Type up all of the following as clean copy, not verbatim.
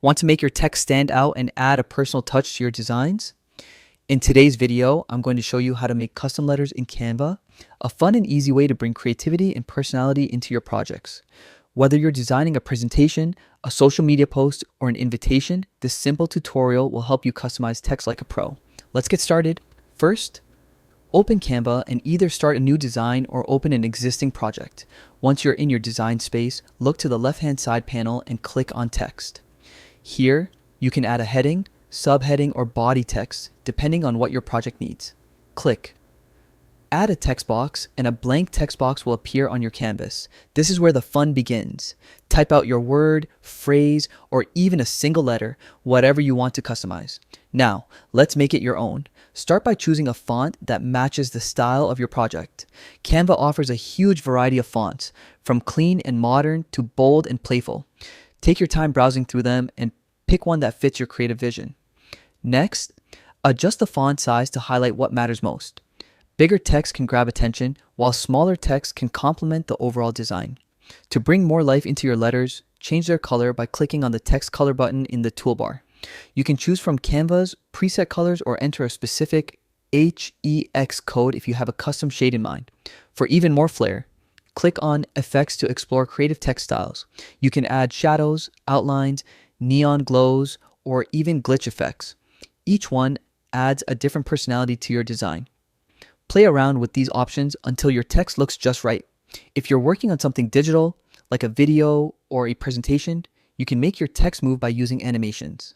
Want to make your text stand out and add a personal touch to your designs? In today's video, I'm going to show you how to make custom letters in Canva, a fun and easy way to bring creativity and personality into your projects. Whether you're designing a presentation, a social media post, or an invitation, this simple tutorial will help you customize text like a pro. Let's get started. First, open Canva and either start a new design or open an existing project. Once you're in your design space, look to the left-hand side panel and click on text. Here, you can add a heading, subheading, or body text, depending on what your project needs. Click. Add a text box, and a blank text box will appear on your canvas. This is where the fun begins. Type out your word, phrase, or even a single letter, whatever you want to customize. Now, let's make it your own. Start by choosing a font that matches the style of your project. Canva offers a huge variety of fonts, from clean and modern to bold and playful. Take your time browsing through them and pick one that fits your creative vision. Next, adjust the font size to highlight what matters most. Bigger text can grab attention, while smaller text can complement the overall design. To bring more life into your letters, change their color by clicking on the text color button in the toolbar. You can choose from Canva's preset colors or enter a specific HEX code if you have a custom shade in mind. For even more flair, click on Effects to explore creative text styles. You can add shadows, outlines, neon glows, or even glitch effects. Each one adds a different personality to your design. Play around with these options until your text looks just right. If you're working on something digital, like a video or a presentation, you can make your text move by using animations.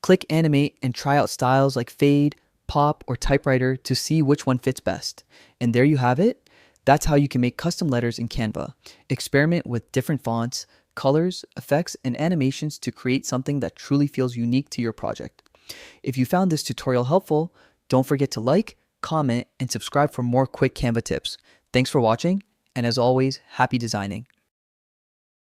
Click Animate and try out styles like fade, pop, or typewriter to see which one fits best. And there you have it. That's how you can make custom letters in Canva. Experiment with different fonts, colors, effects, and animations to create something that truly feels unique to your project. If you found this tutorial helpful, don't forget to like, comment, and subscribe for more quick Canva tips. Thanks for watching, and as always, happy designing.